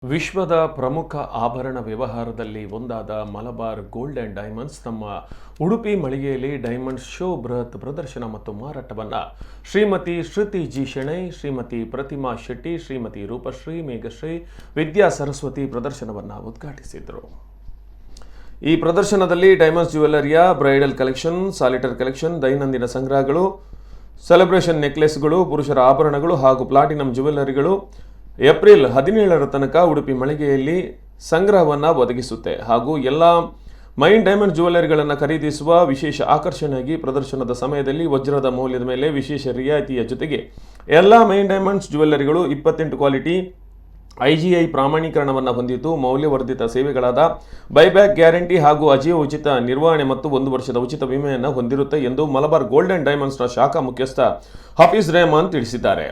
ವಿಶ್ವದ ಪ್ರಮುಖ ಆಭರಣ ವ್ಯವಹಾರದಲ್ಲಿ ಒಂದಾದ ಮಲಬಾರ್ ಗೋಲ್ಡ್ ಅಂಡ್ ಡೈಮಂಡ್ಸ್ ನಮ್ಮ ಉಡುಪಿ ಮಳಿಗೆಯಲ್ಲಿ ಡೈಮಂಡ್ ಶೋ ಬೃಹತ್ ಪ್ರದರ್ಶನ ಮತ್ತು ಮಾರಾಟವನ್ನು ಶ್ರೀಮತಿ ಶ್ರುತಿ ಜಿ ಶೆಣೈ, ಶ್ರೀಮತಿ ಪ್ರತಿಮಾ ಶೆಟ್ಟಿ, ಶ್ರೀಮತಿ ರೂಪಶ್ರೀ, ಮೇಘಶ್ರೀ, ವಿದ್ಯಾ ಸರಸ್ವತಿ ಪ್ರದರ್ಶನವನ್ನು ಉದ್ಘಾಟಿಸಿದರು. ಈ ಪ್ರದರ್ಶನದಲ್ಲಿ ಡೈಮಂಡ್ಸ್ ಜ್ಯುವೆಲ್ಲರಿಯ ಬ್ರೈಡಲ್ ಕಲೆಕ್ಷನ್, ಸಾಲಿಟರ್ ಕಲೆಕ್ಷನ್, ದೈನಂದಿನ ಸಂಗ್ರಹಗಳು, ಸೆಲೆಬ್ರೇಷನ್ ನೆಕ್ಲೆಸ್ಗಳು, ಪುರುಷರ ಆಭರಣಗಳು ಹಾಗೂ ಪ್ಲಾಟಿನಂ ಜ್ಯುವೆಲ್ಲರಿಗಳು ಏಪ್ರಿಲ್ 17ರ ತನಕ ಉಡುಪಿ ಮಳಿಗೆಯಲ್ಲಿ ಸಂಗ್ರಹವನ್ನು ಒದಗಿಸುತ್ತೆ ಹಾಗೂ ಎಲ್ಲ ಮೈನ್ ಡೈಮಂಡ್ ಜ್ಯುವೆಲ್ಲರಿಗಳನ್ನು ಖರೀದಿಸುವ ವಿಶೇಷ ಆಕರ್ಷಣೆಯಾಗಿ ಪ್ರದರ್ಶನದ ಸಮಯದಲ್ಲಿ ವಜ್ರದ ಮೌಲ್ಯದ ಮೇಲೆ ವಿಶೇಷ ರಿಯಾಯಿತಿಯ ಜೊತೆಗೆ ಎಲ್ಲ ಮೈನ್ ಡೈಮಂಡ್ಸ್ ಜ್ಯುವೆಲ್ಲರಿಗಳು 28 ಕ್ವಾಲಿಟಿ IGI ಪ್ರಾಮಾಣೀಕರಣವನ್ನು ಹೊಂದಿದ್ದು ಮೌಲ್ಯವರ್ಧಿತ ಸೇವೆಗಳಾದ ಬೈಬ್ಯಾಕ್ ಗ್ಯಾರಂಟಿ ಹಾಗೂ ಅಜೀವ ಉಚಿತ ನಿರ್ವಹಣೆ ಮತ್ತು 1 ವರ್ಷದ ಉಚಿತ ವಿಮೆಯನ್ನು ಹೊಂದಿರುತ್ತೆ ಎಂದು ಮಲಬಾರ್ ಗೋಲ್ಡ್ ಅಂಡ್ ಡೈಮಂಡ್ಸ್ನ ಶಾಖಾ ಮುಖ್ಯಸ್ಥ ಹಫೀಜ್ ರೆಹಮಾನ್ ತಿಳಿಸಿದ್ದಾರೆ.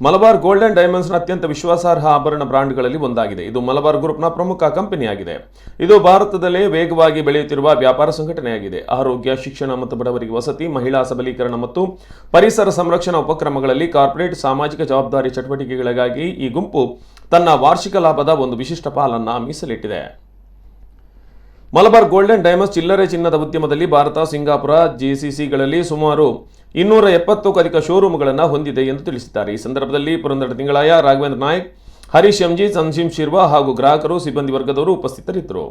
ಮಲಬಾರ್ ಗೋಲ್ಡ್ ಅಂಡ್ ಡೈಮಂಡ್ಸ್ನ ಅತ್ಯಂತ ವಿಶ್ವಾಸಾರ್ಹ ಆಭರಣ ಬ್ರಾಂಡ್ಗಳಲ್ಲಿ ಒಂದಾಗಿದೆ. ಇದು ಮಲಬಾರ್ ಗ್ರೂಪ್ನ ಪ್ರಮುಖ ಕಂಪನಿಯಾಗಿದೆ. ಇದು ಭಾರತದಲ್ಲೇ ವೇಗವಾಗಿ ಬೆಳೆಯುತ್ತಿರುವ ವ್ಯಾಪಾರ ಸಂಘಟನೆಯಾಗಿದೆ. ಆರೋಗ್ಯ, ಶಿಕ್ಷಣ ಮತ್ತು ಬಡವರಿಗೆ ವಸತಿ, ಮಹಿಳಾ ಸಬಲೀಕರಣ ಮತ್ತು ಪರಿಸರ ಸಂರಕ್ಷಣಾ ಉಪಕ್ರಮಗಳಲ್ಲಿ ಕಾರ್ಪೊರೇಟ್ ಸಾಮಾಜಿಕ ಜವಾಬ್ದಾರಿ ಚಟುವಟಿಕೆಗಳಿಗಾಗಿ ಈ ಗುಂಪು ತನ್ನ ವಾರ್ಷಿಕ ಲಾಭದ ಒಂದು ವಿಶಿಷ್ಟ ಪಾಲನ್ನು ಮೀಸಲಿಟ್ಟಿದೆ. ಮಲಬಾರ್ ಗೋಲ್ಡ್ ಅಂಡ್ ಡೈಮಂಡ್ಸ್ ಚಿಲ್ಲರೆ ಚಿನ್ನದ ಉದ್ಯಮದಲ್ಲಿ ಭಾರತ, ಸಿಂಗಾಪುರ, GCCಗಳಲ್ಲಿ ಸುಮಾರು 270ಕ್ಕೂ ಅಧಿಕ ಶೋರೂಮ್ಗಳನ್ನು ಹೊಂದಿದೆ ಎಂದು ತಿಳಿಸಿದ್ದಾರೆ. ಈ ಸಂದರ್ಭದಲ್ಲಿ ಪುರಂದರ ತಿಂಗಳಾಯ, ರಾಘವೇಂದ್ರ ನಾಯಕ್, ಹರೀಶ್ ಎಂಜಿ, ಸಂಜೀವ್ ಶಿರ್ವಾ ಹಾಗೂ ಗ್ರಾಹಕರು, ಸಿಬ್ಬಂದಿ ವರ್ಗದವರು ಉಪಸ್ಥಿತರಿದ್ದರು.